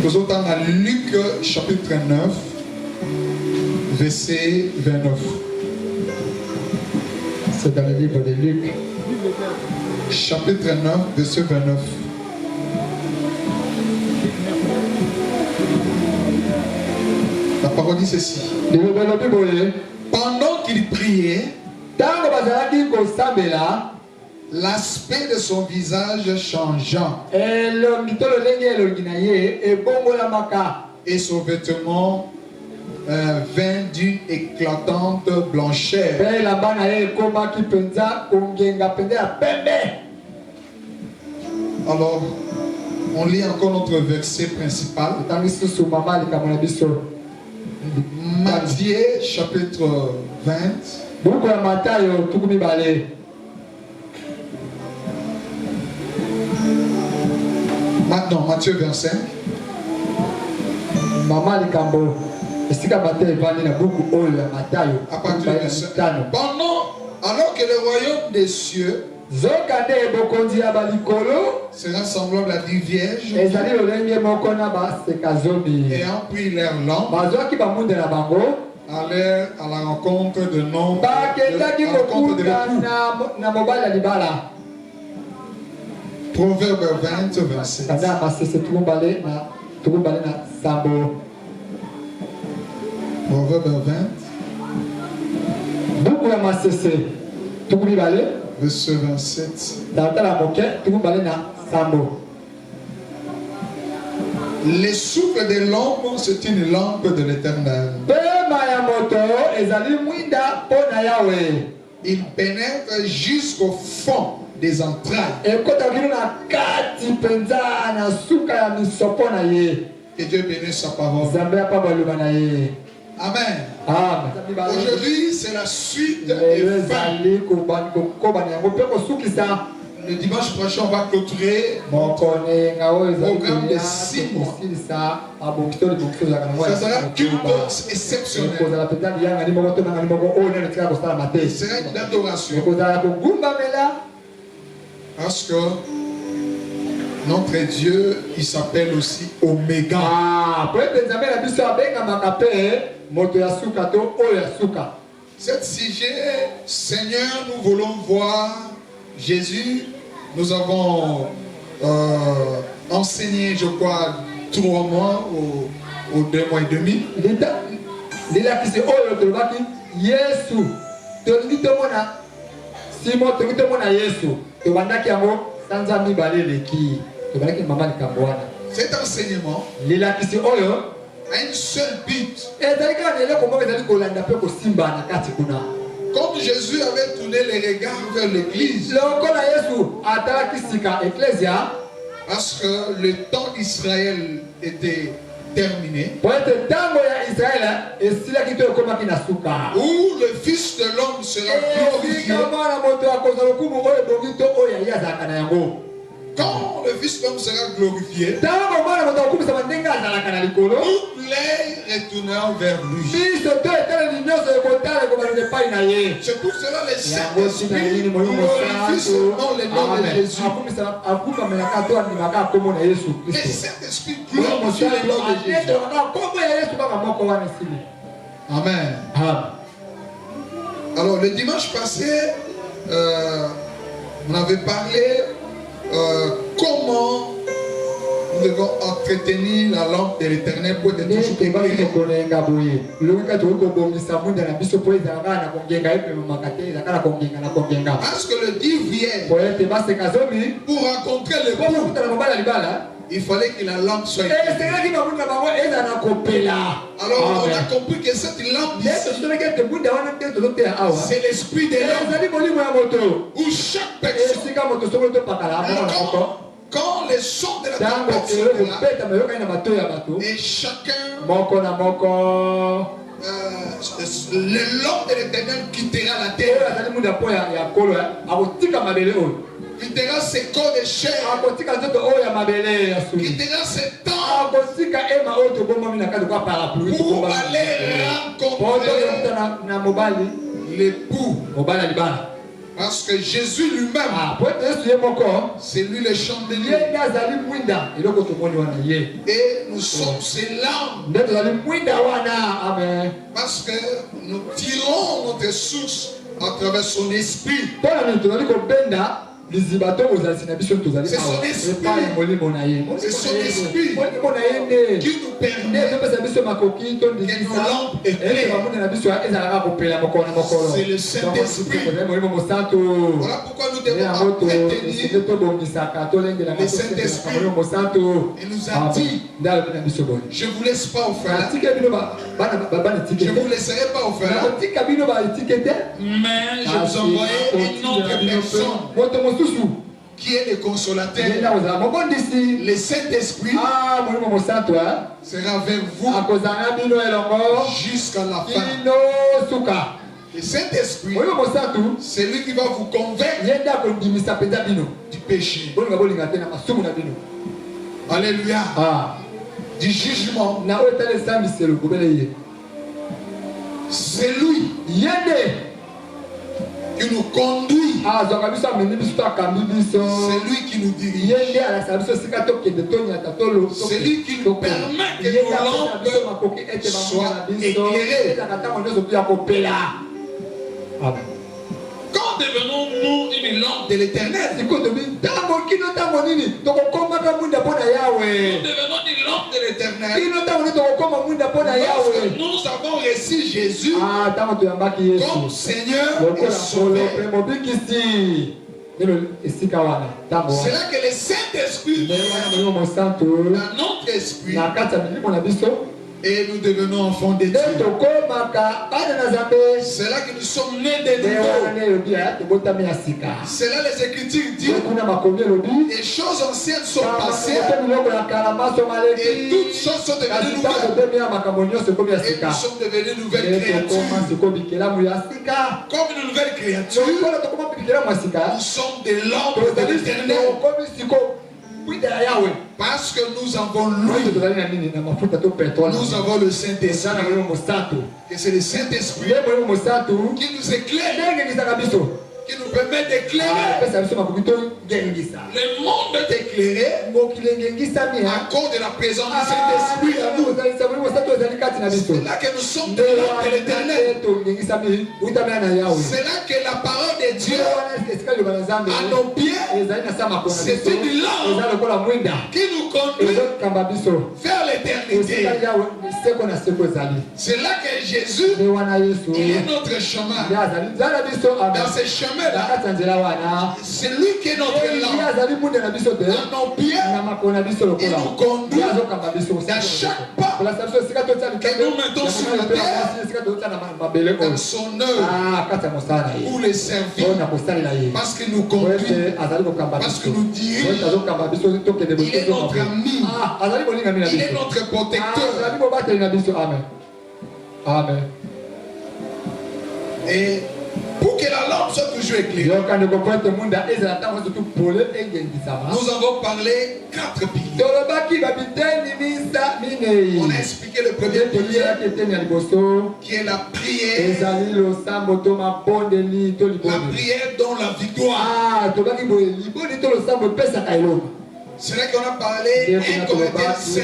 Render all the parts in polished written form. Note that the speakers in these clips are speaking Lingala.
Nous sommes dans Luc chapitre 9, verset 29. C'est dans le livre de Luc. Chapitre 9, verset 29. La parole dit ceci. Pendant qu'il priait, l'aspect de son visage changeant et son vêtement vint d'une éclatante blancheur. Alors, on lit encore notre verset principal. Matthieu chapitre 20. Maintenant, Matthieu 25. À partir du verset. Alors que le royaume des cieux sera semblable à une vierge ayant pris leur lampe, allèrent à la rencontre de nombre de Proverbe 20, 27. Proverbe 20. Verset 27. Les souffles de l'homme, c'est une lampe de l'Éternel. Il pénètre jusqu'au fond des entrailles. Que Dieu bénisse sa parole. Amen. Aujourd'hui, c'est la suite et fin. Le dimanche prochain, on va clôturer notre programme de 6 mois. Ça sera un culte exceptionnel. Ce sera une adoration. Parce que notre Dieu, il s'appelle aussi Oméga. Cette sujet, Seigneur, nous voulons voir Jésus. Nous avons enseigné, je crois, 3 mois ou 2 mois et demi. Cet enseignement a une seule but. Comme Jésus avait tourné les regards vers l'église, parce que le temps d'Israël était terminé, où le Fils de l'homme sera glorifié. Quand le Fils de l'homme sera glorifié, tous les retourneront vers lui. C'est pour cela les Saint-Esprit glorifient seulement le nom de Jésus. Les Saint-Esprit glorifient le nom de Jésus. Amen. Alors le dimanche passé, on avait parlé comment nous devons entretenir la lampe de l'Éternel pour être toujours éclairés. Parce que le Dieu vient pour rencontrer le bon. Il fallait que la lampe soit éclairée. Alors on a compris que cette lampe ici, c'est l'esprit de l'homme. Où chaque personne, quand les sons de la trompette seront là, et chacun l'homme de l'Éternel quittera la terre. Quittera ses corps de chair. Quittera ses temps. Pour aller rencontrer l'époux. Parce que Jésus lui-même, c'est lui le chandelier. Et nous sommes ses lampes. Parce que nous tirons notre source à travers son esprit. C'est son esprit. C'est son esprit qui nous permet que nos lampes éclairent. C'est le Saint-Esprit. Voilà pourquoi nous devons entretenir le Saint-Esprit. Il nous a dit, je ne vous laisse pas au frère. Je ne vous laisserai pas au frère. Mais je vous envoie une autre personne qui est le consolateur. Le Saint-Esprit sera avec vous jusqu'à la fin. Le Saint-Esprit, c'est lui qui va vous convaincre du péché. Alléluia. Du jugement. C'est lui qui nous conduit. C'est lui qui nous dirige. C'est lui qui nous permet que nos lampes soient éclairées. Amen. Quand devenons-nous une lampe de l'Éternel? Nous devenons une lampe de l'Éternel. Parce que nous avons reçu Jésus comme Seigneur et Sauveur. C'est là que le Saint-Esprit dans notre esprit et nous devenons enfants de Dieu. C'est là que nous sommes nés de nouveau. C'est là les Écritures disent les choses anciennes sont passées et toutes choses sont devenues nouvelles. Et nous sommes devenus nouvelles créatures. Comme une nouvelle créature, nous sommes des lampes de l'Éternel. Parce que nous avons l'huile, nous avons le Saint-Esprit. Et c'est le Saint-Esprit qui nous éclaire, qui nous permet d'éclairer. Le monde est éclairé à cause de la présence du Saint-Esprit à nous. C'est là que nous sommes de l'homme de l'Éternel. C'est là que la parole de Dieu à nos pieds, c'est une lampe qui nous conduit vers l'éternité. C'est là que Jésus il est notre chemin. Dans ce chemin-là, c'est lui qui est notre lampe. À nos pieds, il nous conduit dans chaque pas que nous mettons sur la terre dans son œuvre pour les servir. Parce qu'il nous conduit, parce que nous dirige. Il est notre ami. Il est notre protecteur. Amen. Et pour que la lampe soit toujours éclairée, nous avons parlé 4 piliers. On a expliqué le premier pilier qui est la prière. La prière dont la victoire. C'est là qu'on a parlé 1 Corinthiens 5.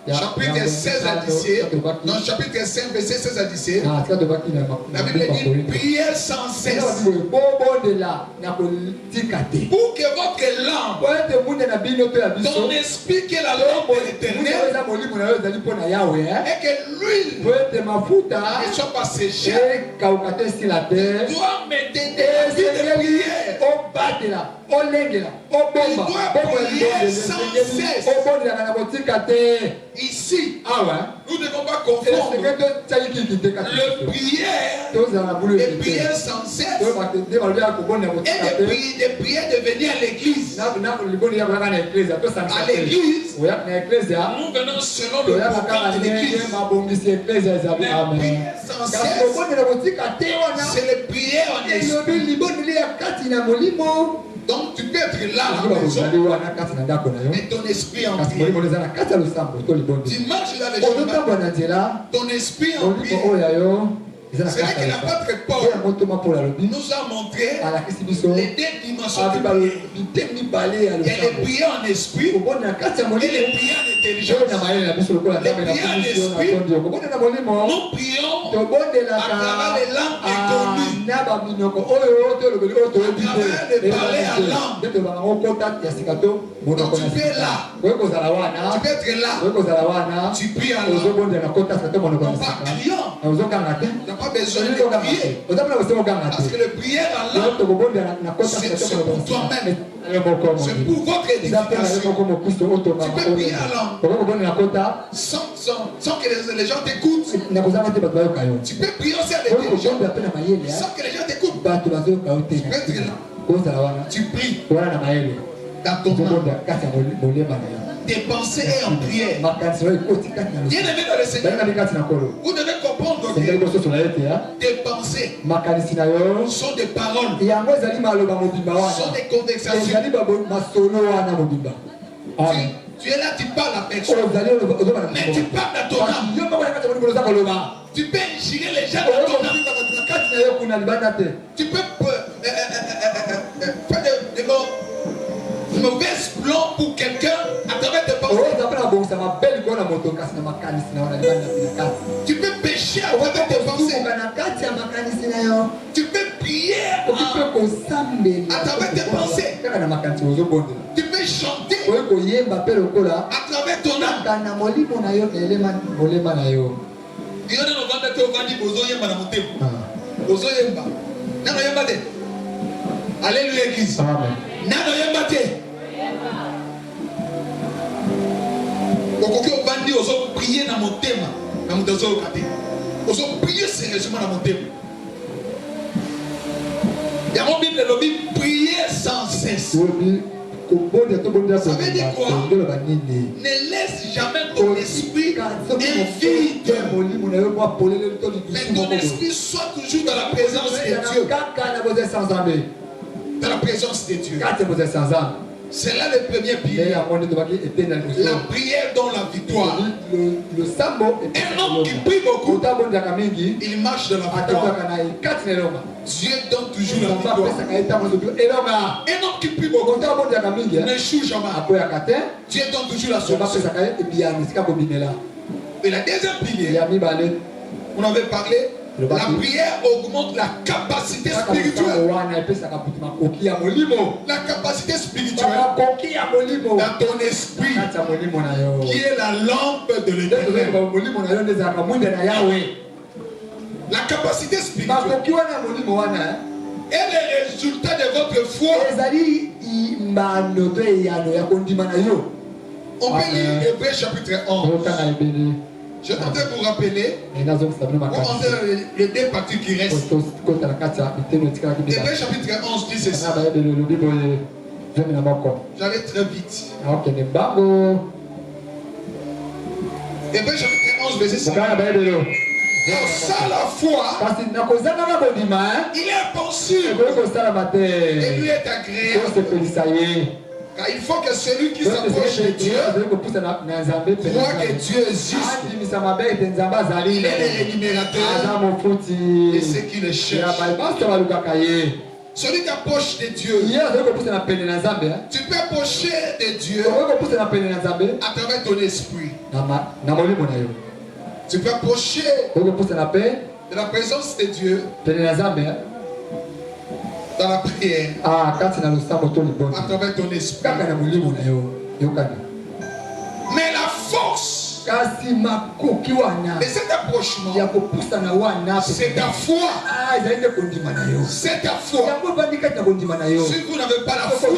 Chapitre 16 à 17. Non, chapitre 5, verset 16 à 17. La Bible dit prière sans cesse. Pour que votre lampe, ton esprit qui est la lampe de l'Éternel, et que l'huile ne soit pas séchée, doit m'aider à la vie de prière. Ici, nous ne devons pas confondre le prière et prière sans cesse et des prières de venir à l'église. À l'église, nous venons selon le programme de l'église. Mais prière sans cesse, c'est le prière en esprit. Donc tu peux être là à la maison, mais ton esprit en prière. Tu marches dans les chemins, ton esprit en prière. C'est vrai que l'apôtre Paul nous a montré les deux dimensions de prière. Il y a les prières en esprit et les prières en intelligence. Les prières en esprit, nous prions à travers les langues inconnues, à travers les parler à langue. Donc tu peux être là, tu peux être là, tu pries à langue. Non pas criant. Pas besoin de prier. Parce que le prière en langue, c'est pour toi-même. C'est pour votre édification. Tu peux prier en langue sans que les gens t'écoutent. Tu peux prier aussi avec les gens sans que les gens t'écoutent. Tu peux être là. Tu pries dans ton âme. Tes pensées et en prière. Bien aimé dans le Seigneur, vous devez comprendre que tes pensées sont des paroles, sont des conversations. Tu es là, tu parles à personne, mais tu parles à ton âme. Tu peux inspirer les gens dans ton âme. Tu peux faire des mauvais plans pour quelqu'un à travers tes pensées. Tu peux pécher à travers tes pensées. Tu peux prier à travers tes pensées. Tu peux chanter à travers ton âme. Alléluia, Église. Nano yembate. Okoki obandi ozo prier na motema na mutozo okate. Ozo prier sérieusement na motema. Ya mon Bible le Bible prier sans cesse. Ça veut dire quoi? Ne laisse jamais ton esprit vide. Mais ton esprit soit toujours dans la présence de Dieu. Dans la présence de Dieu. C'est là le premier pilier. La prière donne la victoire. Un homme qui prie beaucoup, il marche dans la victoire. Dieu donne toujours la victoire. Un homme qui prie beaucoup n'échoue jamais. Dieu donne toujours la solution. Et la deuxième pilier, on avait parlé. La prière augmente la capacité spirituelle. La capacité spirituelle dans ton esprit, qui est la lampe de l'Éternel. La capacité spirituelle est le résultat de votre foi. On peut lire Hébreux chapitre 11. Je voudrais vous rappeler les deux parties qui restent. Hébreux chapitre 11 dit ceci. J'allais très vite. Hébreux chapitre 11 verset 5. Sans la foi, il est impossible et lui est agréable. Car il faut que celui qui s'approche de Dieu croit que Dieu existe. Il est le rémunérateur de ceux qui le cherchent. Celui qui approche de Dieu, tu peux approcher de Dieu à travers ton esprit. Tu peux approcher de la présence de Dieu dans la prière à travers ton esprit. Mais la force Mais cet approchement, c'est ta foi. C'est ta foi. Si vous n'avez pas la foi,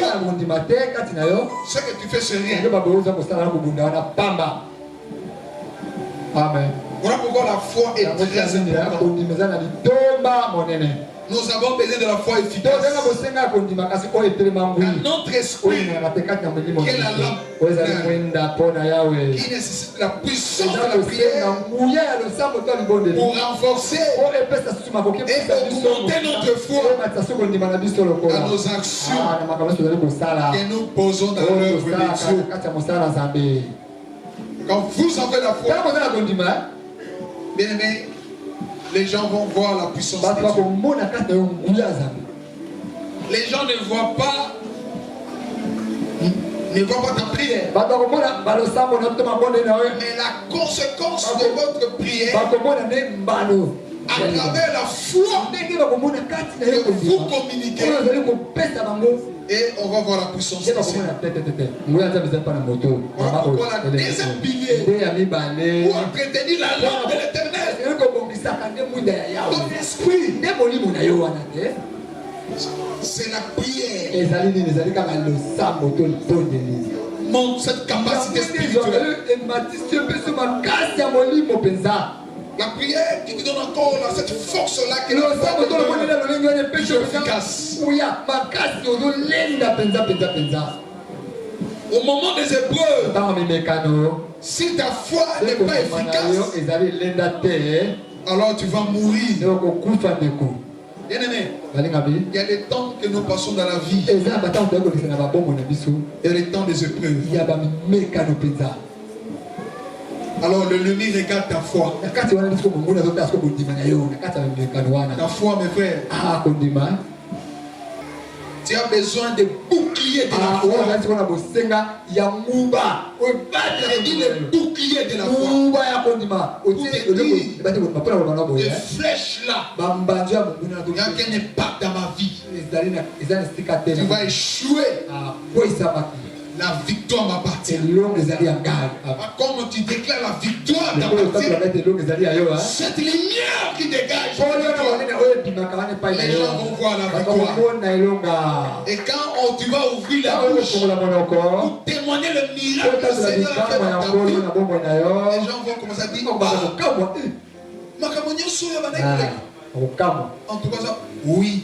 ce que tu fais, c'est rien. Amen. Voilà pourquoi la foi est très importante. Nous avons besoin de la foi efficace. Notre esprit, qui est la lampe, qui nécessite la puissance de la prière pour renforcer et augmenter notre foi à nos actions que nous posons dans l'œuvre de Dieu. Quand vous avez la foi, bien aimé, les gens vont voir la puissance de Dieu. Les gens ne voient pas ta prière. Mais la conséquence de votre prière, à travers la foi que vous communiquez, et on va voir la puissance de Dieu. Voilà pourquoi la deuxième pilier pour entretenir la lampe de l'éternel, ton esprit, c'est la prière. Montre cette capacité spirituelle. La prière qui te donne encore cette force-là qui est plus efficace. Au moment des épreuves, si ta foi n'est pas efficace, alors tu vas mourir. Bien aimé, il y a des temps que nous passons dans la vie. Il y a les temps des épreuves. Alors l'ennemi regarde ta foi. Ta foi, mes frères. Tu as besoin de boucliers de la foi. Il dit le bouclier de la foi. Les flèches là. Il n'y a qu'un impact dans ma vie. Tu vas échouer. La victoire m'appartient. Comme tu déclares la victoire t'appartient, cette lumière qui dégage, les gens vont voir la victoire. Et quand tu vas ouvrir la bouche pour témoigner le miracle que le Seigneur a fait dans ta vie, les gens vont commencer à dire, en tout cas ça, oui.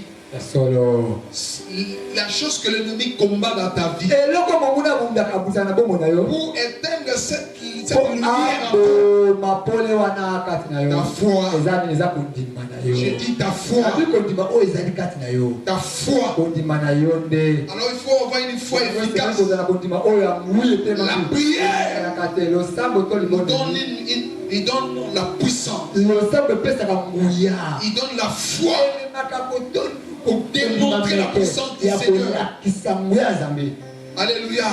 La chose que l'ennemi combat dans ta vie pour éteindre cette lumière en toi, ta foi. J'ai dit ta foi. Ta foi. Alors il faut avoir une foi efficace. La prière, il donne la puissance. Il donne la foi pour démontrer la puissance du Seigneur. Alléluia.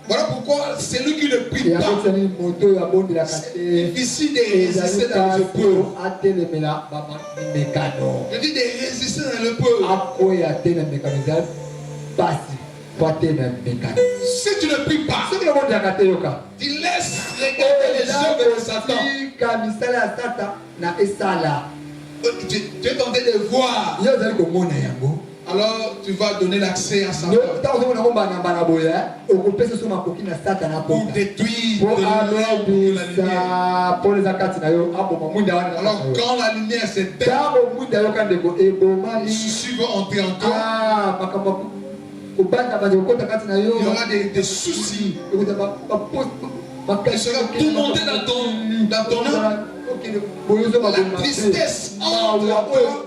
Voilà pourquoi c'est lui qui ne prie pas. C'est difficile de résister dans le peuple. Je dis de résister dans le peuple. Si tu ne pries pas, tu laisses regarder les œuvres de Satan. Tu es tenté de voir. Alors tu vas donner l'accès à Satan pour détruire alors quand la lumière s'éteint, les soucis vont entrer en toi. Il y aura des soucis. Tu seras tourmenté dans ton âme. La tristesse entre toi.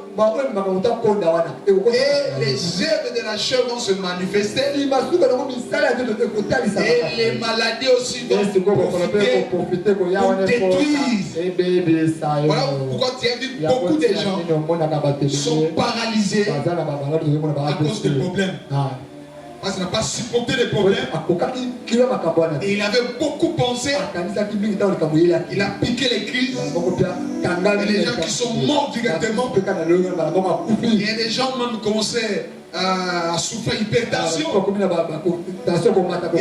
Et les œuvres de la chair vont se manifester. Et les maladies aussi vont profiter pour détruire. Voilà pourquoi tu as vu beaucoup de gens sont paralysés à cause de problèmes. Parce qu'il n'a pas supporté les problèmes. Et il avait beaucoup pensé. Il a piqué les crises. Et les gens qui sont morts directement. Il y a des gens même qui commençaient à souffrir d'hypertension. Il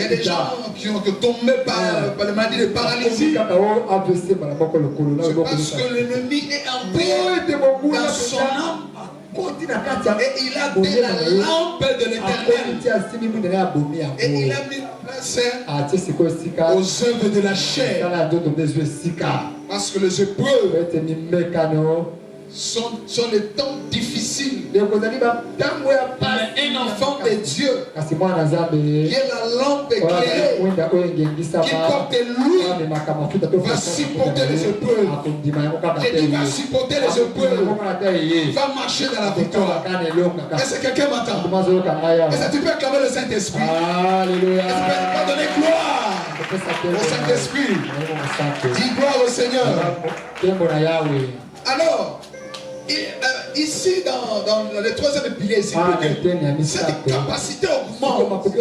y a des gens qui ont tombé par le maladie de paralysie. C'est parce que l'ennemi est entré dans son âme. Et il a donné la lampe de l'Éternel. Et il a mis place aux œuvres de la chair. Parce que les épreuves sont les temps difficiles. Mais un enfant de Dieu qui est la lampe éclairée, qui porte l'huile, va supporter les épreuves. Et il va supporter les épreuves. Il va marcher dans la victoire. Est-ce que quelqu'un m'entend? Est-ce que tu peux acclamer le Saint-Esprit? Alléluia. Est-ce que tu peux donner gloire au Saint-Esprit? Dis gloire au Seigneur. Alors, ici dans le troisième pilier, cette capacité augmente.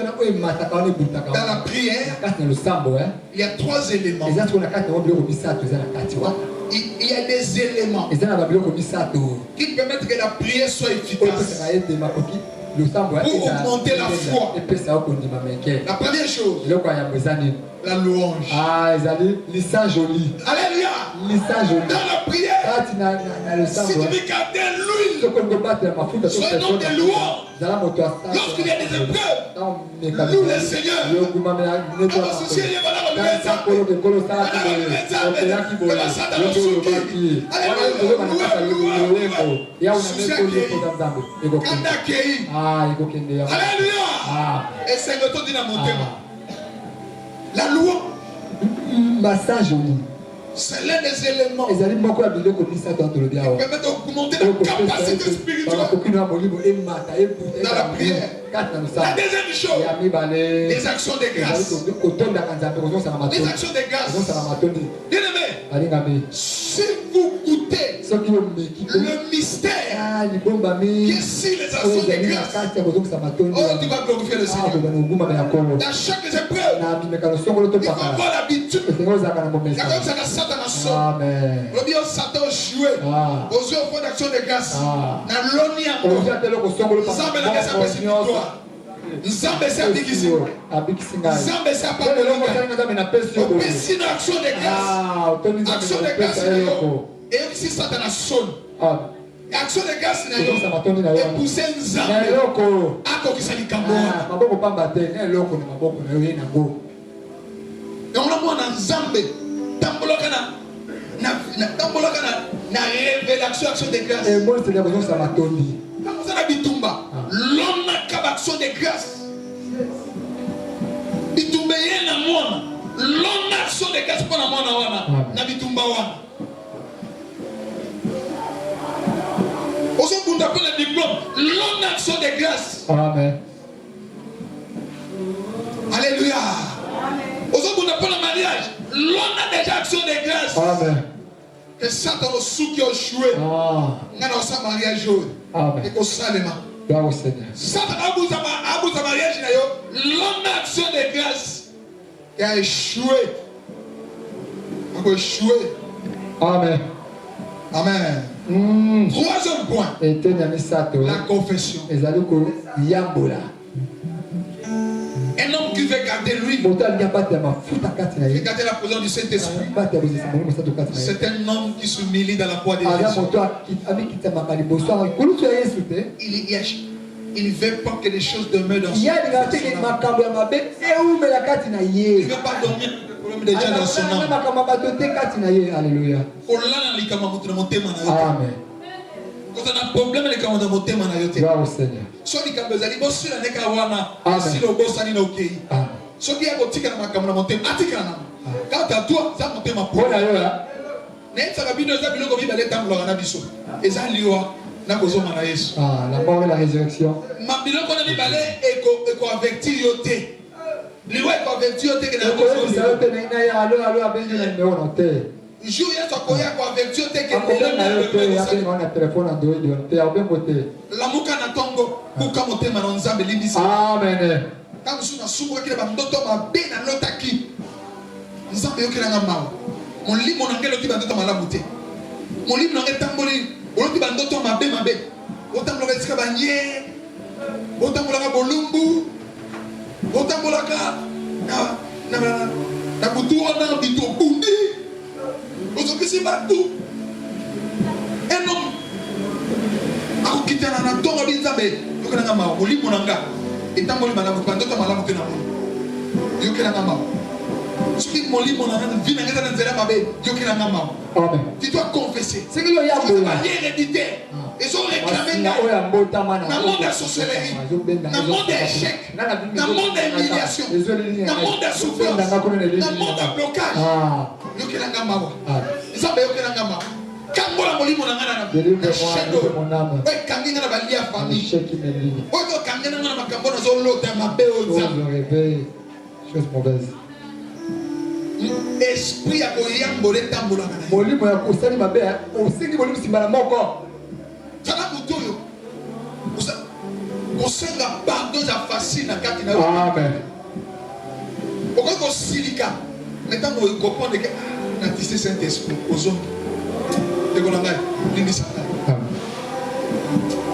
Dans la prière, il y a trois éléments. Il y a des éléments qui permettent que la prière soit efficace. Pour augmenter la foi. La première chose, la louange. Alléluia. Dans la prière, si tu veux garder l'huile, soyons des louanges. Lorsqu'il y a des épreuves, loue le Seigneur. Alléluia. Et c'est le temps d'une montée. La louange, c'est l'un des éléments qui permet d'augmenter la capacité spirituelle dans la prière. La deuxième chose, les actions de grâce. Les actions de grâce. Bien-aimé, si vous goûtez le mystère qui est si les actions de grâce, oh, tu vas glorifier le Seigneur. Dans chaque épreuve, il faut avoir l'habitude. Le bien Satan joué aux œuvres d'action de grâce. Dans l'onia, Nzambe c'est abikisi. Nzambe c'est pas de opesi na action de grâce. Action de grâce et si Satan a sonne. Action de grâce na yo. Et pousser Nzambe. Ako kisali kambo. Maboko pamba te, na eloko na maboko na yo ye na go. Donc là moi na Nzambe tamboloka na révélation action de grâce. Et moi c'est la besoin ça m'a tondi. Vous avez bitumba. L'homme n'a qu'à action de grâce. Bitumba yé na mona. L'homme n'a action de grâce pour la mona wana. Na bitumba wana. Aussi pour t'appeler le diplôme. L'homme n'a action de grâce. Amen. Alléluia. Aussi pour t'appeler le mariage. L'homme a déjà action de grâce. Amen. Que Satan au sou qui a joué. N'a pas sa mariage joué. Amen. Et qu'au salema. Gloire au Seigneur. Satan a sa mariage na yo. L'homme a action de grâce. Qui a échoué. A échoué. Amen. Amen. Troisième point. La confession. Un homme qui veut garder lui, garder la présence du Saint-Esprit, c'est un homme qui s'humilie dans la foi de Jésus. Il ne veut pas que les choses demeurent dans son âme. Il ne veut pas dormir avec le problème des gens dans son âme. Amen. Quand on a un problème, les gens dans mon thème, gloire au Seigneur. Soit les gens qui ont si le boss a dit ok. Soit qui a dit que mon thème, quand tu as toi, ça mon thème à pour. La mort et la résurrection. Amen. Quand nous sommes souvent qui va ndoto ma be na lotaki. Nzambe yokelanga mawa. Mon lit mon angelo ti ba ndoto malamu te. Mon lit mon angelo tamboli, oloki ba ndoto ma be. Otambola ka tsika banye. Otambola ka bolumbu. Otambola ka na butu ona bito bundi. Ozokisi batu. Un homme akokitana na tongo binzambe yokelanga mawa. Mon lit mon angelo et tant que je malamu quand d'autres malamu que n'amon yo kela ngama celui mon lit mon âme vie n'a rien à ma bé yo kela ngama amen tu dois confesser c'est que il y a pas hérédité ils ont réclamé dans monde de sorcellerie dans monde d'échec dans monde d'humiliation dans monde de souffrance dans monde de blocage yo kela ngama ils ont yo kela ngama quand la molimo na ngana na shadow ouais kangi na bali ya famille oyo kangi na ngana makambo na zo lota mabe oza chose mauvaise esprit ya koyambole tambola na molimo ya kosali mabe osengi molimo simbala moko tala mutoyo osenga pardon ya facile na kati na amen okoko silika maintenant on comprendre que na tissé Saint-Esprit ozo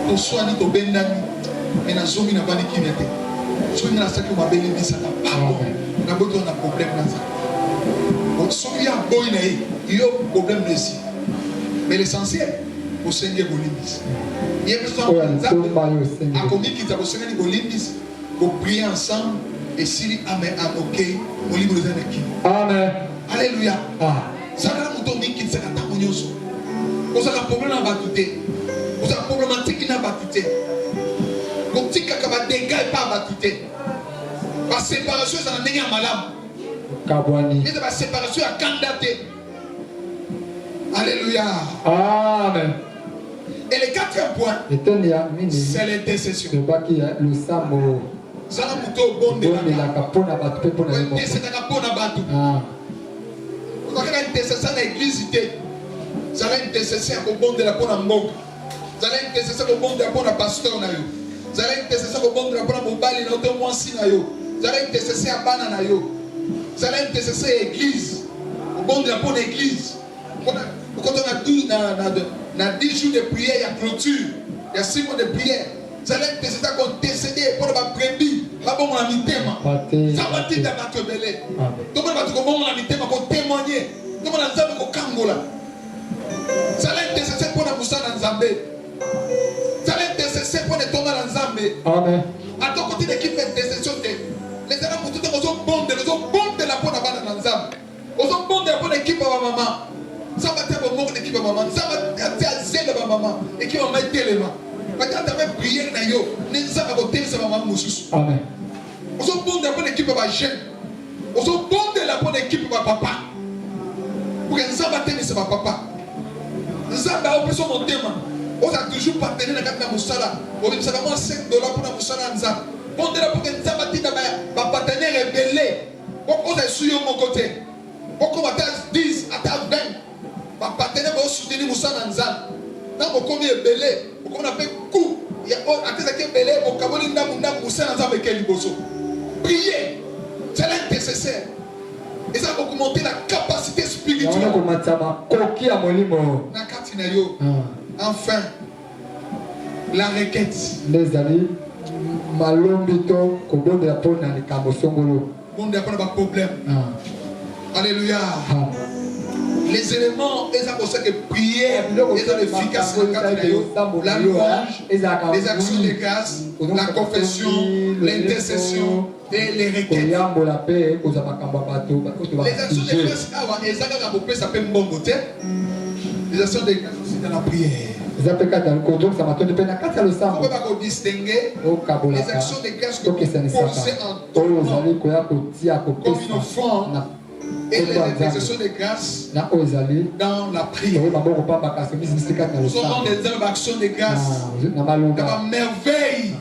to soani to bendani ena zomi na bani kimete so na saki ma beli bisaka na boto na problème na ça on so ya boy na yo problème ici mais l'essentiel au Seigneur bolimbis il y a besoin à commis qui t'a besoin de bolimbis pour prier ensemble et si amen ok au libre de qui amen alléluia ça va nous donner qui s'est tamonyoso. Vous avez un problème à battre. Vous avez un problématique à battre. Vous avez un dégât à battre. La séparation, c'est un dégât malade. Mais la séparation à candidater. Alléluia. Amen. Et le quatrième point, c'est l'intercession. Le sambo. Ça va plutôt bon de la capona battu pour la battu. Vous avez une intercession dans l'église. Vous allez intercesser au bon de la bonne amok. Vous allez intercesser au bon de la bonne pasteur. Vous allez intercesser au bon de la bonne mobile. Vous allez intercesser à Banana. Vous allez intercesser à l'église. Au bon de la bonne église. Quand on a 10 jours de prière, il y a clôture. Il y a 6 mois de prière. Vous allez intercesser à intercéder pour la brebis. Pas bon, on a mis thème. Ça va dire dans notre belé. Tout le monde va dire comment on a mis thème pour témoigner. Tout le monde a dit qu'on Kangola. Ça l'a intercessé pour la Moussa dans Zambé. Ça l'a intercessé pour les Thomas dans Zambé. Amen. À ton côté, l'équipe d'intercession, les gens pour tout le monde, les autres bons de la bonne dans Zambé. Ils ont bon de la bonne équipe à ma maman. Ça va être bon de l'équipe à maman. Ça va être zèle à ma maman. Et qui va mettre les mains. Quand tu as prié, les gens vont voter sur ma maman. Amen. Ils ont bon de la bonne équipe à ma jeune. Ils ont bon de la bonne équipe à ma papa. Pour que les gens battent sur ma papa. Nzamba a opéré mon thème. On a toujours partenaire dans la Moussala. On a $5 pour la Moussala Nzamba. On est là pour que Nzamba dise ma partenaire est belé. On est sur mon côté. On va à 10, à 20. Ma partenaire va soutenir Moussala Nzamba. Quand on commet belé, on a fait coup. Il y a un qui est belé. On a fait Moussala Nzamba qui est liboso. Priez. C'est l'intercesseur. Et ça va augmenter la capacité spirituelle. Enfin, la requête. Les amis, malombito, kobo de la pone na likambo songolo. Bon, il n'y a pas de problème. Alléluia. Les éléments, ils ont aussi que prière, ils ont l'efficacité, la louange, les actions de grâce, la confession, l'intercession et les requêtes. Les actions de grâce, ça peut m'embêter. Les actions de grâce aussi dans la prière. On peut pas distinguer les actions de grâce que vous posez en tournant comme une offrande et les actions de grâce dans la prière. Nous sommes des œuvres d'actions de grâce dans la merveille.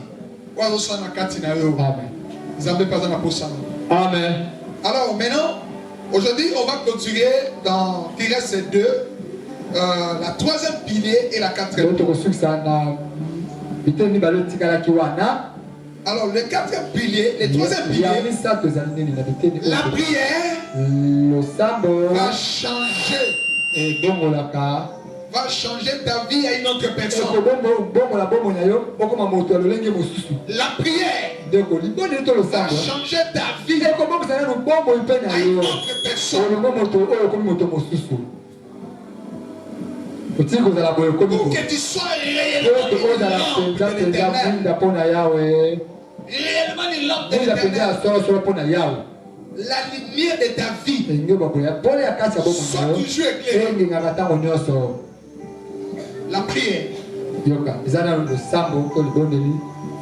Amen. Alors maintenant, aujourd'hui, on va clôturer dans Thérèse 2. La troisième pilier et la quatrième. Alors le quatrième pilier, le troisième pilier, la prière va changer ta vie à une autre personne. La prière va changer ta vie à une autre personne. Pour que tu sois réellement l'homme de l'éternel. La lumière de ta vie soit toujours éclairée. La prière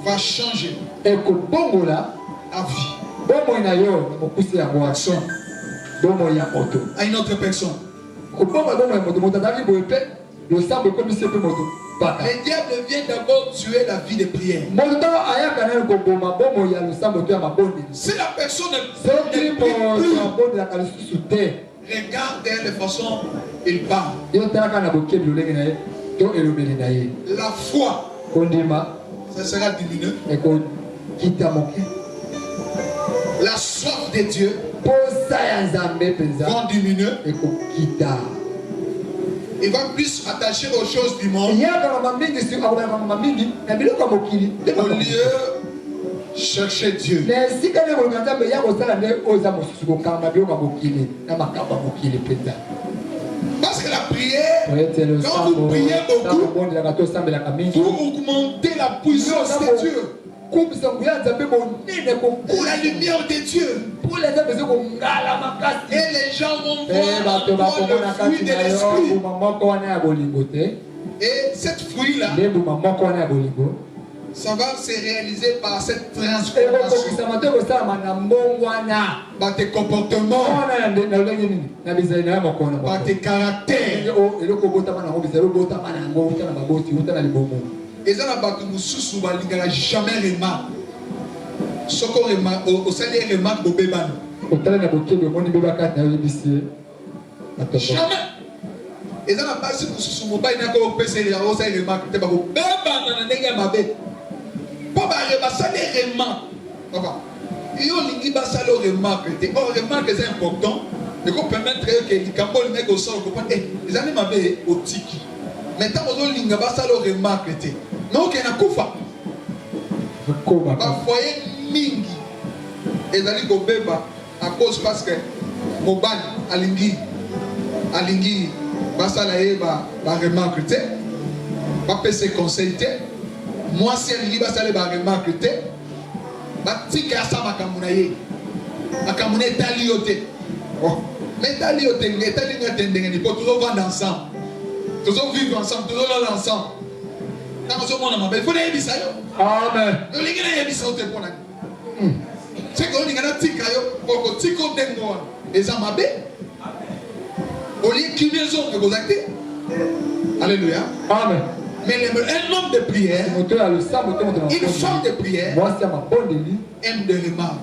va changer ta vie. À une autre personne. Le diable vient d'abord tuer la vie de prière. Si la personne ne prie plus, regarde de façon il parle. La foi, ça sera diminué. La soif de Dieu va diminuer. Il va plus attacher aux choses du monde. Au lieu de chercher Dieu. Parce que la prière, quand vous priez beaucoup, vous augmentez la puissance de Dieu. Pour la lumière de Dieu. Et les gens vont voir le fruit de l'esprit. Et cette fruit-là, ça va se réaliser par cette transformation. Par tes comportements, par tes caractères. Et ça n'a pas jamais remarqué. Ce qu'on remarque, au salaire remarque au bébé. Jamais. Et ça n'a pas si vous mobile n'a pas opéré la rose et remarque. T'es pas au bébé dans les gars mabé. Papa salaire remarque. Papa. Il y a une salaire remarque. Oh remarque c'est important. Et qu'on permettre que les camboles mec au sol comprendre. Les années mabé au tiki. Maintenant on linga salaire remarque. Non qu'il y a kufa. Ba foyer mingi. Et d'aller au bébé à cause parce que mobile alingi basalaye ba remarque te ba pese conseil te moi si alingi basale ba remarque te ba tika sa makamuna ye makamuna etali yote oh mais etali yote etali ngatendenge ni pour toujours vendre ensemble toujours vivre ensemble toujours aller ensemble quand on se monte ma belle faut les bisa yo amen le lingina ye bisa ote pona c'est que on lingana tika yo pour tiko dengo ezamabe. Au lieu qu'il y ait des actes. Alléluia. Amen. Mais un homme de prière, une femme de prière, aime de remarques.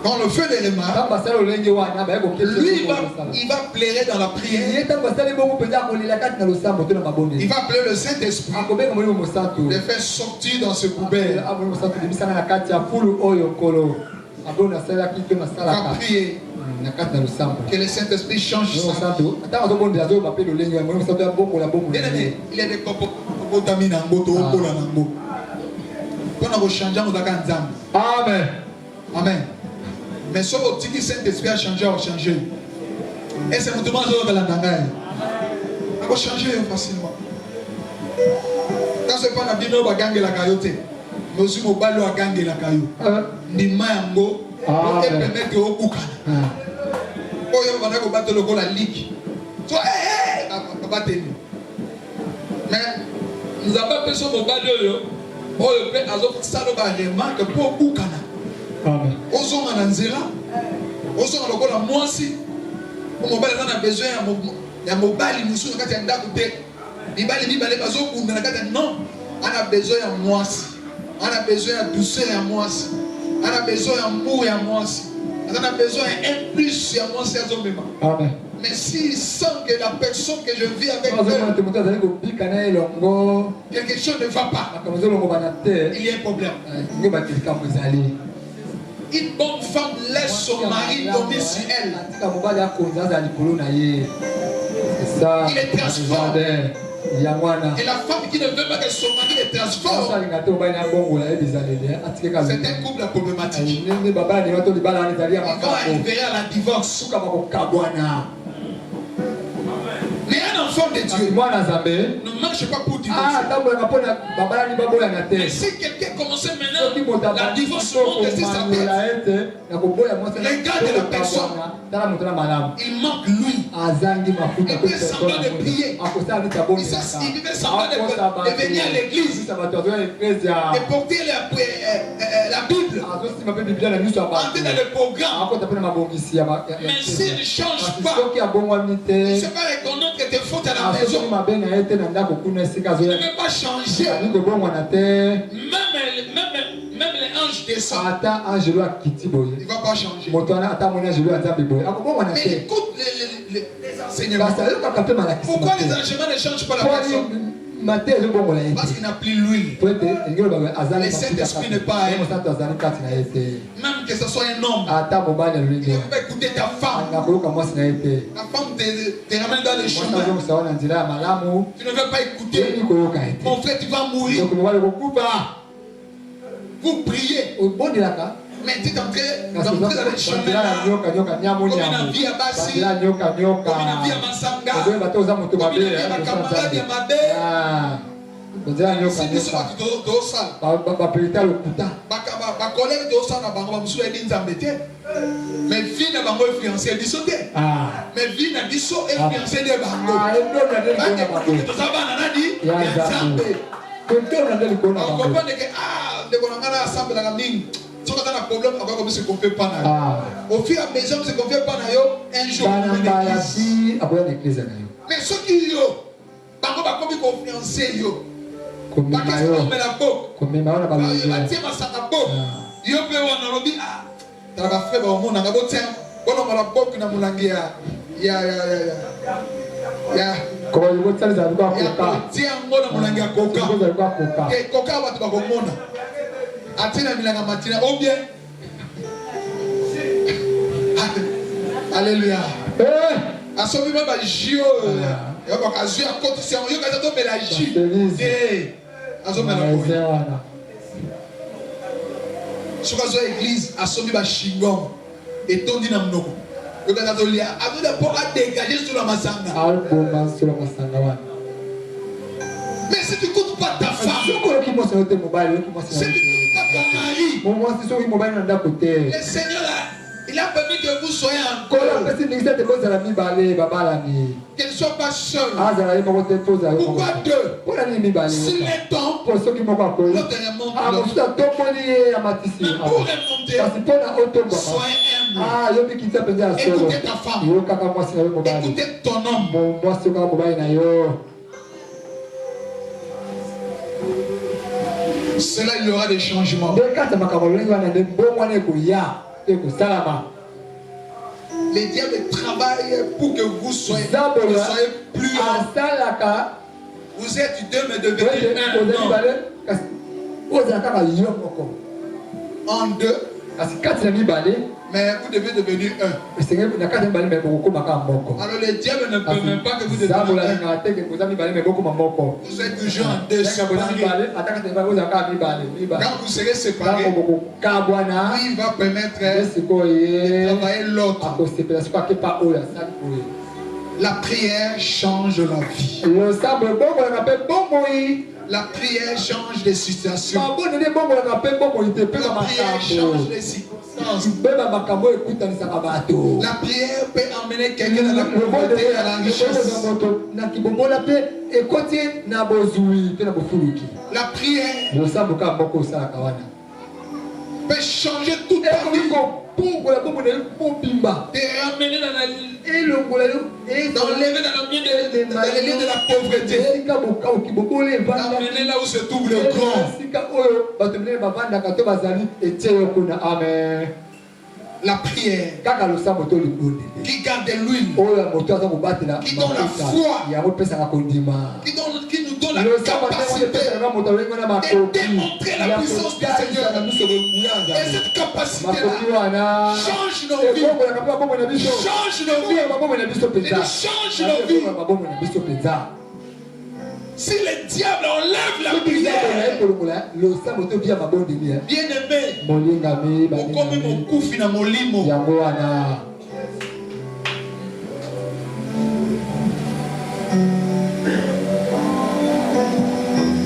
Quand le feu des remarques, lui il va plairer dans la prière. Il va plairer le Saint-Esprit de faire sortir dans ce poubelle. Va prier. Que le Saint-Esprit change ça. Il y a des Amen. Amen. Mais ce que Saint-Esprit a changé, a changé. Et c'est mon demande de la nangaï. On va changer facilement. Quand c'est pas la Bible, on va gagner la caillotte. Mais aussi, on va gagner la caillotte. Ni mayango, on peut permettre au boucan. Oh, on va battre le la ligue. So, on va battre. Mais nous avons besoin de battre. Oh, le père a ça le remarque pour boucan. Amen. Ozonga na nzela, ozonga lokola mwasi, mobali na besoin ya mobali musu na kati ya ndako te. Mibali bazo kunda na kati non, ana besoin ya mwasi. Ana besoin ya douceur ya mwasi. Ana besoin ya amour ya mwasi. Ana besoin ya un plus ya mwasi azomema. Amen. Mais s'il sent que la personne que je vis avec elle, quelque chose ne va pas, il y a un problème. Une bonne femme laisse son mari dormir sur elle. Il est transformé. Et la femme qui ne veut pas que son mari est transformé, c'est un couple problématique. On va arriver à la divorce. Mais un enfant de Dieu ne marche pas pour divorcer. Mais si quelqu'un commençait maintenant, la divorce monte sur sa tête. Regarde la personne. Il manque lui. Il fait semblant de prier. Il fait semblant de venir à l'église et porter la Bible. Entrer dans le programme. Mais s'il ne change pas, il ne sait pas reconnaître que tes fautes à la maison. Il ne veut pas changer. Même les anges descendent. Il ne va pas changer. Mais écoute les enseignements. Pourquoi les enseignements ne changent pas la personne? Parce qu'il n'a plus l'huile. Le Saint-Esprit n'est pas à elle. Même que ce soit un homme, il ne veut pas écouter ta femme. Ta femme te ramène dans les chemins. Tu ne veux pas écouter. Mon frère, tu vas mourir. Vous priez. Mais tu es entré dans le chemin. Comme une vie à Bassi, comme une vie à Massanga, comme une vie à ma camarade, à ma belle. Si tu sois tu dois ça. Ma collègue doit ça. Mais vie n'a pas influencé le sauté. Mais vie n'a dit so influencé les bango. On comprend que si on a un problème, on va se confier pas. Au fur et à mesure que se confie pas, un jour mais ceux qui yo, pas comme confiance yo. Pas qu'est-ce qu'on met la boque. Il va tirer ma sac à boque. Yo peut on a lobby ah. T'as pas fait bon on a pas tiens. Bon on la boque na mulangia. Ya. Comment il va faire ça quoi coca. Tiens on na mulangia coca. Et coca va te ba komona. Atina milanga matina ou bien. Alléluia. Asobi ba jio. Yo ba kazu a condition yo ka to mélange. Aso mélange. Soka zo église asobi ba shingom et tondi na mnoko. Yo ka to lia ado de pour à dégager sur la masanga. Mais si tu n'écoutes pas ta femme, si tu n'écoutes pas ton mari, le Seigneur il a permis que vous soyez en couple. Qu'elle ne soit pas seule. Pourquoi deux? S'il est temps, l'autre remonte. Mais pour remonter, soyez humble. Écoutez ta femme. Écoutez ton homme. Cela il y aura des changements. Les diables travaillent pour que vous soyez plus vous êtes deux mais devenez un. En deux. Mais vous devez devenir un. Alors les diables ne peuvent même pas que vous deveniez un. Vous êtes toujours en deux séparés. Quand vous serez séparés, il va permettre de travailler l'autre. La prière change la vie. La prière change les situations. La prière change les circonstances. La prière peut emmener quelqu'un dans la pauvreté et à la richesse. La prière peut changer toute ta vie. Te ramener dans la d'enlever dans le milieu de la pauvreté. D'amener là où se trouve le grand. La prière qui garde l'huile, qui donne la foi, qui nous donne la capacité de démontrer la puissance du Seigneur. Et cette capacité-là change nos vies, change nos vies, change nos vies. Si le diable enlève la prière, bien aimé, comme mon koufi na molimo.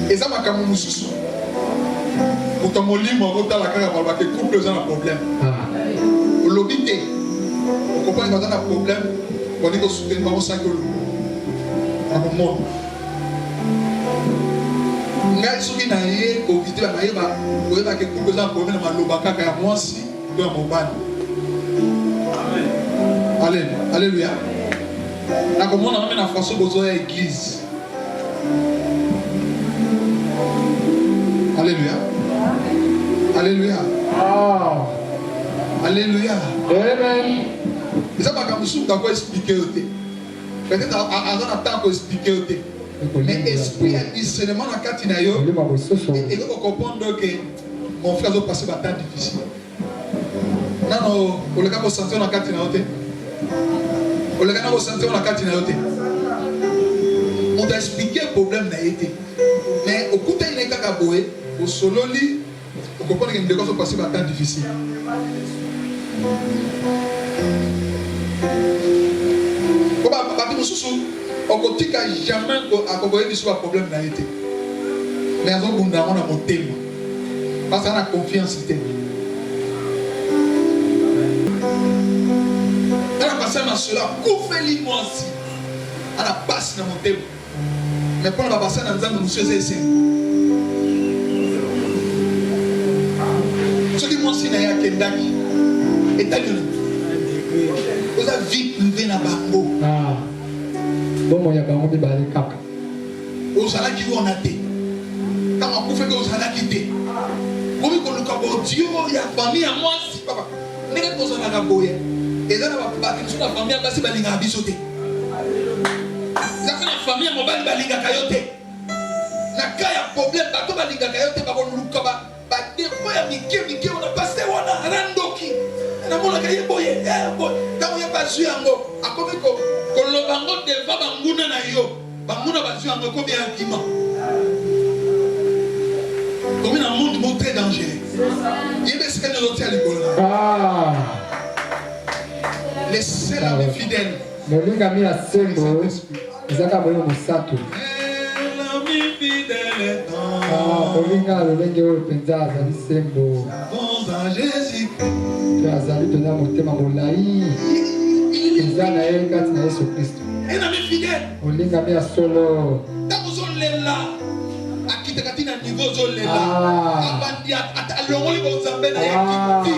Et ça m'a comme mususu. Pour ton molimo, on va la carrière, parce que couple ont un problème. Au lobby, on comprend qu'ils ont un problème. On dit qu'on soutient pas au 5 euros. À mon monde. Ngai soki na ye ko vite ba yeba ko yeba ke couple za problème na lobaka ka ya mwasi to ya mobali. Amen. Alléluia. Na ko mona na façon bozo ya église. Alléluia. Alléluia. Ah. Alléluia. Amen. Ça va comme sou d'abord expliquer oté. Peut-être avant attendre pour expliquer oté. Mais esprit et discernement dans Katina yo et vous comprendre que mon frère doit passer par temps difficile. Non, on le cas sentir dans Katina yo. On le cas sentir dans Katina yo. On t'a expliqué le problème n'a été. Mais au côté il n'est qu'à boire, au solo li, on comprend que nous devons passer par temps difficile. On continue jamais à comprendre que ce problème n'a été. Mais on a mon thème. Parce qu'on a confiance en thème. On a passé dans cela. Qu'on fait l'immense aussi. On a passé dans mon thème. Mais pour on va passer dans le monsieur Zé. Ce qui m'ont signé à Kendaki. Et t'as vu. Vous avez vie privée dans Bango. Bon, il y a pas de balai kaka. Aux salades qui vont nater. Quand on fait que aux salades qui étaient. Comme on le cabot, Dieu, il y a famille à moi, si papa. N'est pas qu'on s'en a boyé. Et là, on va pas la famille à passer balinga à bisoter. Ça fait la famille à mon balinga kayote. Na kaya problème, pas tout balinga kayote, pas qu'on nous kaba. Pas des fois, Mickey, on a passé, on a randoki. On a mon kaye boyé. Quand on y a pas su en go, à comme quand le bango devant banguna na yo, banguna basu en go bien argument. Comme dans un monde très dangereux. Il y a des ce que nous autres à l'école. Les seuls amis fidèles. Molinga mi asembo, izaka moyo musato. L'ami fidèle est dans. Molinga lolenge oyo penza azali sembo. Dans Jésus. Tu azali tona motema molai. Eza na ye kati na Yesu Kristo. Un ami fidèle. Molinga mi asolo. Takuzolela. Akitakatina niveau zolela. Abandi atalongoli bozambe na yakiti.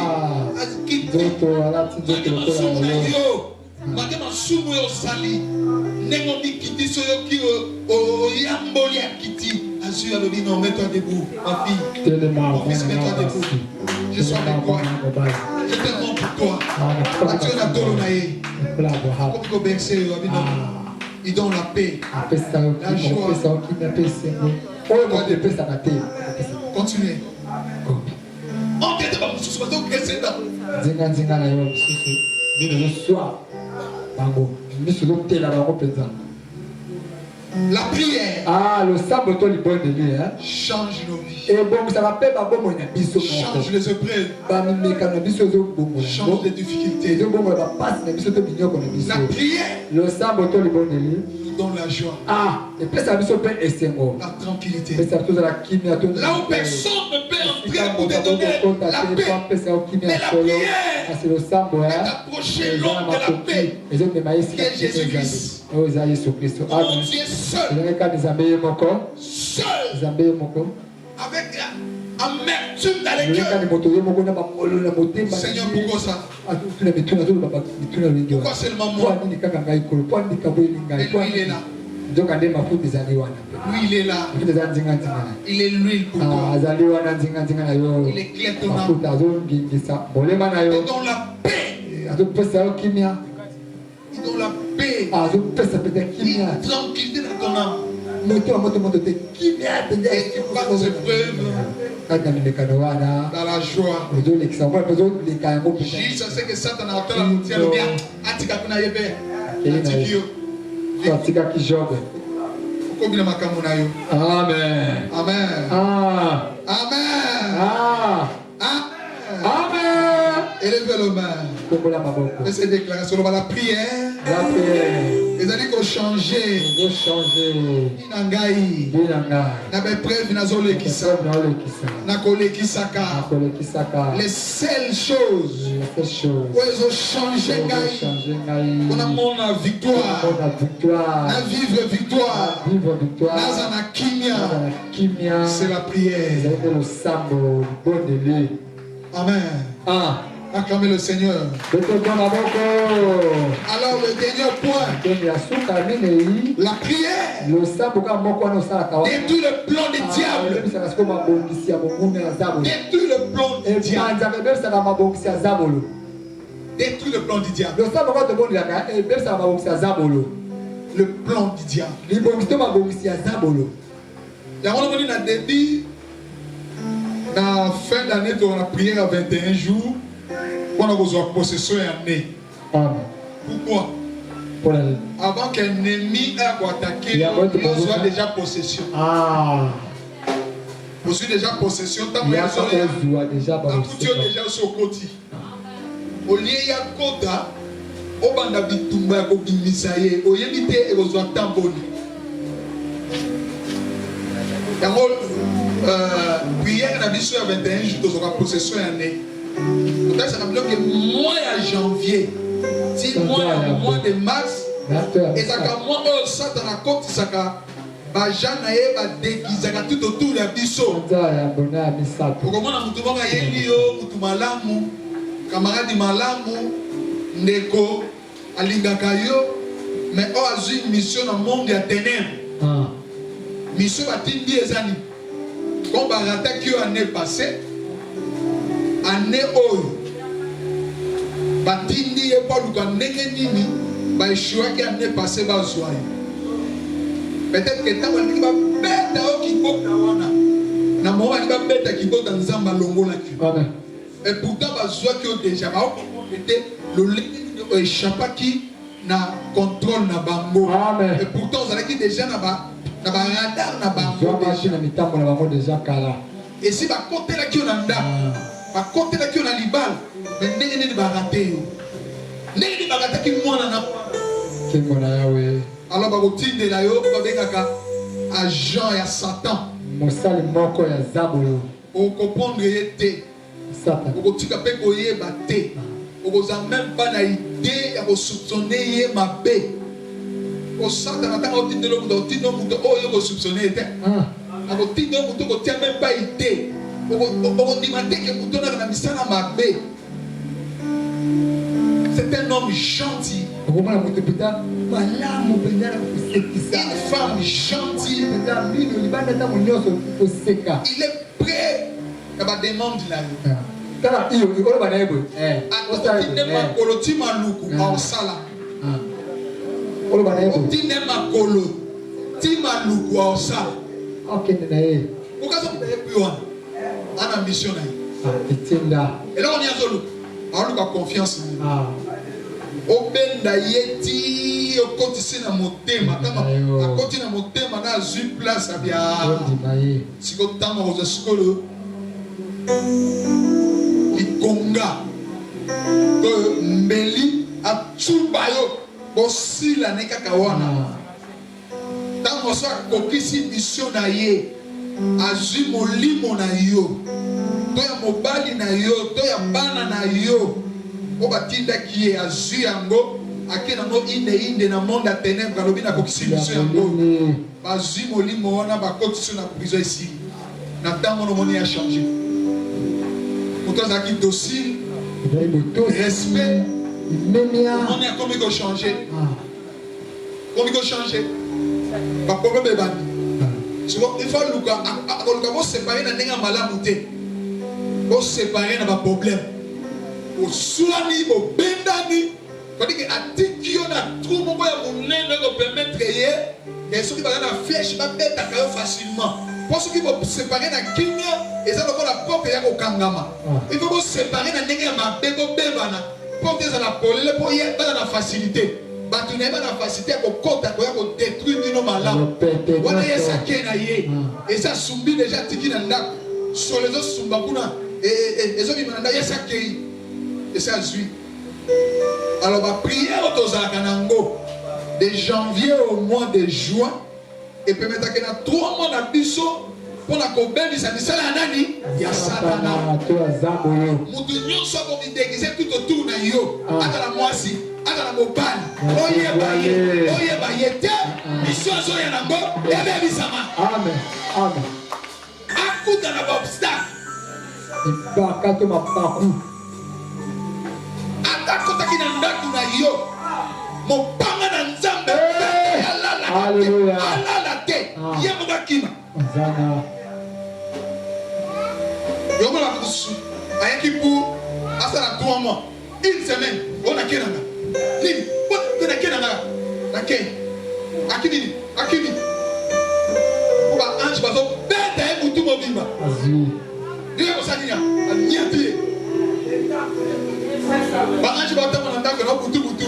Azikiti. Zoto alati zoto lokola yo. Magema sumu yo sali. Nengo mikiti soyoki o yamboli akiti. Azu ya lobi non, mets-toi debout, ma fille. Mon fils, mets-toi debout. Je suis avec toi. Je te rends pour toi. Tu es la dolonaïe. Comme qu'on berce, ils donnent la paix, la joie. Continuez. On t'aide pas pour ce soir, donc restez là. La prière. Le sabbat change nos vies. Et bon, ça rappelle ma bonne change les épreuves. Change les difficultés. La prière. Le sabbat nous donne la joie. Et puis ça nous fait la tranquillité. Là où personne ne peut entrer pour te donner la paix. Mais la prière est approchée l'homme de la paix. Qui est Jésus-Christ. Mon Dieu seul. Seul. Avec amertume dans les cœurs. Seigneur, pourquoi ça? Pourquoi seulement moi? Et lui, il est là. Lui, il est là. Il est l'huile pour toi. Il est clair ton âme. Il donne la paix. Il donne la paix. Tranquillité dans ton âme. Et tu passes tes épreuves dans la joie. Jésus sait que Satan a entendu la moutière de bien. Atika kuna yebe. Atikio. Amen. Amen. Amen. Amen. Élevez le main. Laissez déclarer sur la prière. La prière. Les amis qui ont changé. Inangai. N'avait preuve nazole kisa. Nakole kisaka. Les seules choses. Où ils ont changé ngai. On a mon victoire. Na vivre victoire. Nazana kimia. C'est la prière. Amen. Acclamez le Seigneur. Alors le dernier point. La prière. Détruit le plan des diables. Détruit le plan du diable. Détruit le plan du diable. Le plan du diable. Il y a un moment donné, dans la fin d'année, on a prié à 21 jours. On a besoin de possession et année. Pourquoi? Avant qu'un ennemi ait attaqué, on a déjà possession. On a déjà possession. Tant que déjà sur côté. Au lieu de Koda, au banda bitumba ko bimisaye, au yemite et aux attamboni. Prière na biso à 21 jours de possession et année. Peut-être ça veut dire que mois à janvier, si mois de mars, et ça quand moi ça dans la côte ça quand bajana e ba déguisaka tout autour de biso. Pour comment na mutu banga yeli yo mutu malamu, camarade malamu, ndeko alingaka yo, mais on a une mission dans le monde des ténèbres. Mission batindi ezani. Quand on a attaqué l'année passée, année oyo batindi e pas luka ndenge nini ba échoué qui année passée ba zoye peut-être que tant on va beta o kibota wana na mo ba beta kibota nzamba longola ki et pourtant ba zoye qui déjà ba était le ligne échappaki na contrôle na bango et pourtant ça qui déjà na ba radar na bango déjà et si ba côté là qui on a par contre, là, on a l'ibal, mais n'est pas raté. N'est pas raté qui moi n'a alors, bah, au titre de la yo, bah, à Jean et à Satan. On comprend que était. On titre que koye baté. On même pas l'idée à soupçonner ma bé. Au Satan attend au titre de l'homme, au titre de l'homme, oh, soupçonner était. À au titre de l'homme, on tient même pas idée. C'est un homme gentil. Une femme gentille. Il est prêt à demander la en ambition. Et là on y a zolo. On a confiance. Obenda yeti au côté na motema kama à côté na motema na zu place à bien. Si ko tama aux skolo. Likonga. Que mbeli a tsubayo bosi la neka kawana. Tango sa kokisi mission na ye. Azui molimo na yo toya mobali na yo toya bana na yo o batinda ki e azui yango akena no inde na monde à ténèbres alobi na kokisibiso yango bazui molimo wana bakotisi na prison ici na tango no moni a changé moto azaki docile respect on a comme ko changer comme ko changer Pas problème est bandi. Il faut nous séparer dans les malades. Pour séparer dans les problèmes. Pour soigner, pour bendani. Parce que à qui on a tout le monde pour permettre que ceux qui vont dans la flèche va mettre facilement. Pour ceux qui vont séparer dans Kenya, et ça va la porte au Kangama. Il faut séparer dans les malades. Pour que ça la pole, pour y être dans la facilité. Tu n'as pas la facilité pour détruire nos malades. On a ça qui est et ça soumis déjà tiki nanda sur les autres sumbakuna et les autres mananda y a ça qui et ça suit. Alors ma prière aux Akanango de janvier au mois de juin et permettre que dans 3 mois d'abisso pour la combien de ça la nani ya satana. Mutunyo soit comme déguisé tout autour na yo. Ata la moisi. Ata la mobali. Oye bayete. Mission zo ya nango. Ebe bisama. Amen. Amen. Akuta na obstacle. Ibakato mapaku. Ata kota kina ndatu na yo. Mopanga na nzambe. Alléluia. Alala te. Yemoga kima. Zana. Yogo la kusu. Ayaki pour hasta la 3 mois. Une semaine. On a kenanga. Nini? On a kenanga. La ken. Akini. Akini. On va ange bazo. Bête et mutu mobimba. Azu. Dieu ko saniya. Anyati. Ba ange ba tamona ndako na mutu mutu.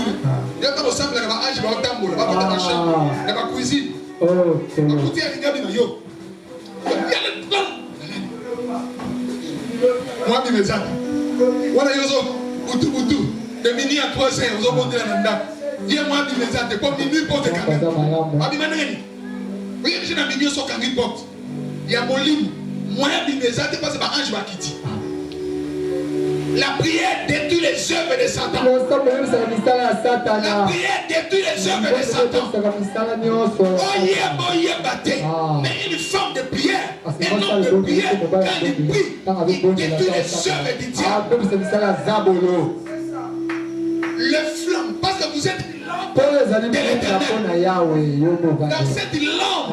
Dieu ko semble na ba ange ba tambola. Ba ba ta chambre. Na ba cuisine. Oh, c'est bon. Akuti ya ngabi na yo. Moi, je me dis, voilà, Utu, de minuit à 3 heures, vous avez monté la nanda. Viens-moi, je me dis, comme minuit, porte quand même. Abimanani, oui, je n'ai minuit sur Kangi porte. Il y a mon lit. Moi, je me dis, parce que Ange va quitter. La prière détruit les œuvres de Satan. La prière détruit les œuvres de Satan. Oye, bâté. Mais une forme de prière, un homme de prière, quand il prie, il détruit les œuvres du diable. Le flamme, parce que vous êtes de l'éternel. Dans cette lampe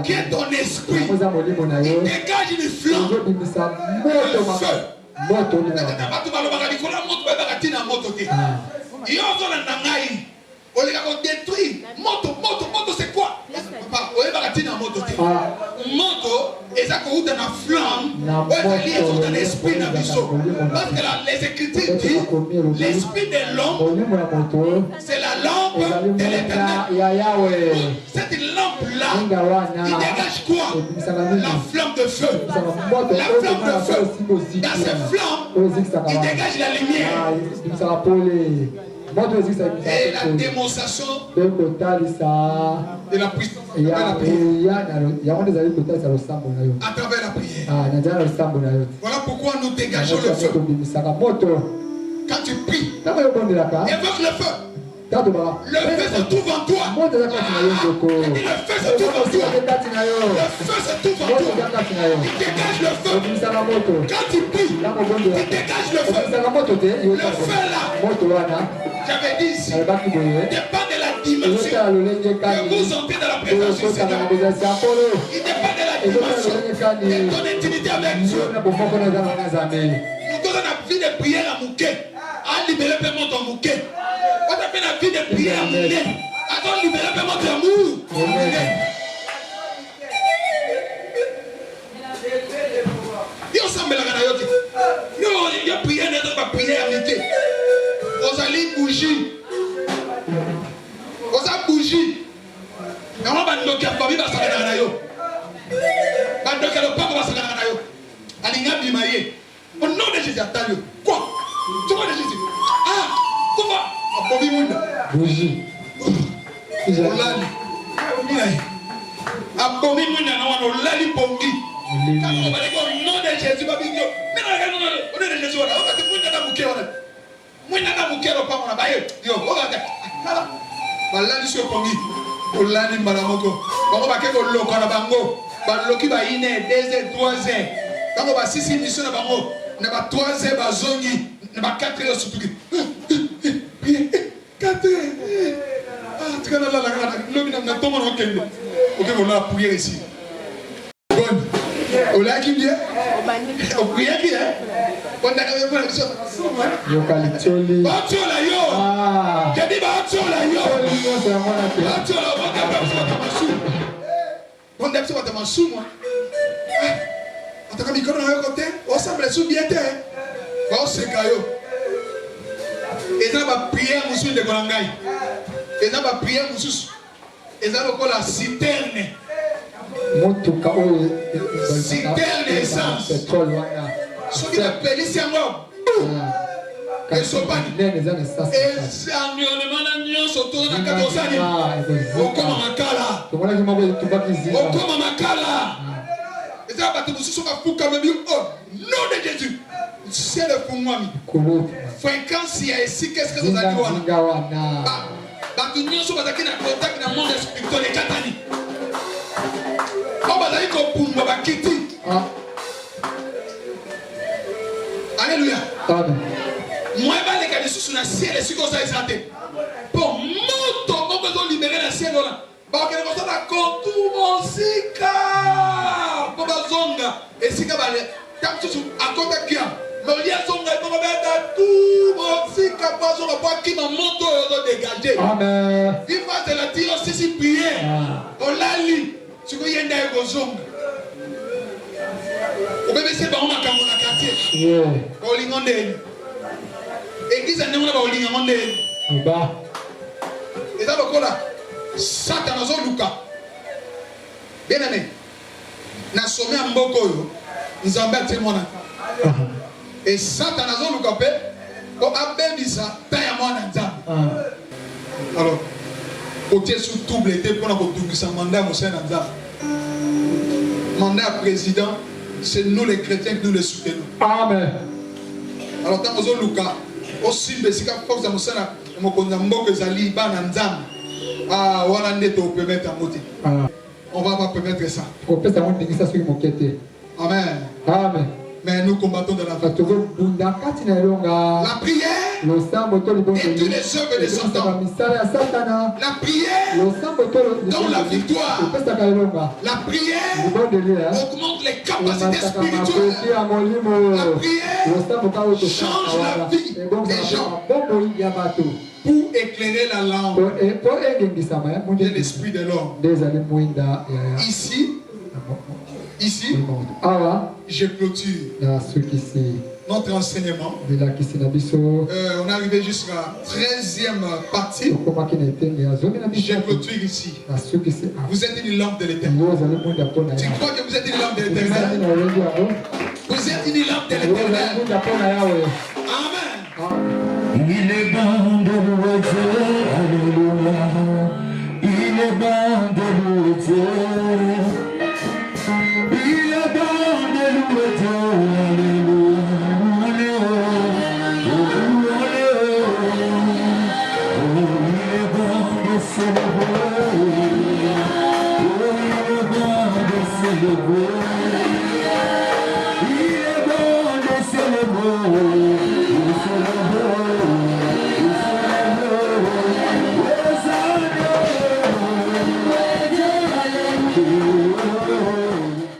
qui est ton esprit, il dégage une flamme, un feu. Moto ni batu balobaka likola moto ba tina moto te. Yo zo na ngai. Ole ka ko détruire moto c'est quoi? Papa, ole ba tina moto te. Moto eza ko uta na flamme. Ouais, lié sur ton esprit na biso. Parce que les écritures disent l'esprit de l'homme c'est la lampe de l'éternel. Cette lampe là, il dégage quoi? La flamme de feu. La flamme de feu. Dans cette flamme, il dégage la lumière. Et la démonstration de la puissance à travers la prière. Voilà pourquoi nous dégageons le feu. Quand tu pries, évoque le feu. Le feu se trouve en toi. Le feu se trouve en toi. Le feu se trouve en toi. Il dégage le feu. Quand tu pries, il dégage le feu. Le feu là, j'avais dit ici, dépend de la dimension que vous entrez dans la présence du Seigneur. Il dépend de la dimension de ton intimité avec Dieu. Nous donnons la vie de prière à Mouké. À libérer ton Mouké. On a fait la vie de prière à Mouké. À libérer ton amour. Yo semble la ganayote. Yo prière n'est pas prière à Mouké. Vous allez bougie. Vous allez bougie. Mais on va nous dire que va s'arrêter à yo. Va nous dire que le papa va s'arrêter à yo. Alinga bimaye. Au nom de Jésus, attends. Quoi? Tu vois de Jésus? Ah, comment? Abobi munda. Bougie. Olali. Abobi munda na wana olali pongi. Quand on va dire au nom de Jésus, va bien. Mais non, au nom de Jésus, on va te munda na bouquet. Munda na bouquet au pas on a baillé. Yo, regarde. Balani sur pongi. Olani malamoko. Bango ba ke ko lokana bango. Ba loki ba ine 2 3 Quand on va 6 mission na bango. Na ba 3 ba zongi. Na ba 4 surtout. 4 Ah, Ok, on a prié ici. Bon. On l'a qui vient? On prie qui est? On a Yokalitoli. Batiola yo. Ah. J'ai dit batiola yo. Batiola, on a besoin de ma sou, moi. Attends, comme il connaît un côté, on semble sous bien terre. On se caillou. Et ça va prier à Moussou de Golangaï. Et ça va prier à Moussou. Et ça va quoi la citerne. Citerne essence. Ce qui est payé, c'est un homme. Et ce pas. Et c'est un environnement surtout dans la 14 années. Au comme un makala. Au comme un makala. Et ça va te mousser sur ma fou quand même. Oh, nom de Jésus. C'est le fou moi. Fréquence, il y a ici, qu'est-ce que vous avez dit? Bah, tu n'y as pas contact dans le monde spirituel et Katani. Comment vous avez compris pour me quitter? Alléluia. Moi, je vais aller sur le ciel et sur le ciel. Pour mon besoin de libérer le ciel. Bah, on va faire contour mon sika. Pour ma zonga. Et sika va aller. À côté de qui? Mais il y a son gars qui va mettre tout mon sika. Pour son rapport qui m'a monté au dégagé. Amen. Il va te la dire aussi si prier. On l'a lu. Tu veux y aller au zonga. Au bébé, c'est pas un quartier. On l'ingondé. Église n'est pas au l'ingondé. Et ça va quoi là? Satan a zon Luka. Bien aimé. Na sommet en Mboko. Nous avons bâti le monde. Et Satan a zon Luka. Pour abébisa, taille à moi dans. Alors, côté sous double été pour nous double ça mandat au sein dans. Mandat président, c'est nous les chrétiens que nous le soutenons. Amen. Alors, tant que zon Luka, aussi basique force à Moussana, mon Mboko Zali, Bananzam. Ah, voilà, on peut permettre à monter. On va pas permettre ça. Amen. Amen. Mais nous combattons de la vie. La prière et tous les œuvres de Satan. La prière donne la victoire. La prière augmente les capacités spirituelles. La prière change la vie des gens. Pour éclairer la langue de l'esprit de l'homme. Ici, je clôture notre enseignement. On est arrivé jusqu'à la 13e partie. Je clôture ici. Vous êtes une lampe de l'éternel. Tu crois que vous êtes une lampe de l'éternel? Vous êtes une lampe de l'éternel. Amen. Il est bon de louer Dieu, alléluia. Il est bon de louer Dieu. Il est bon de louer Dieu, alléluia. Il est bon de célébrer. Il est bon de célébrer.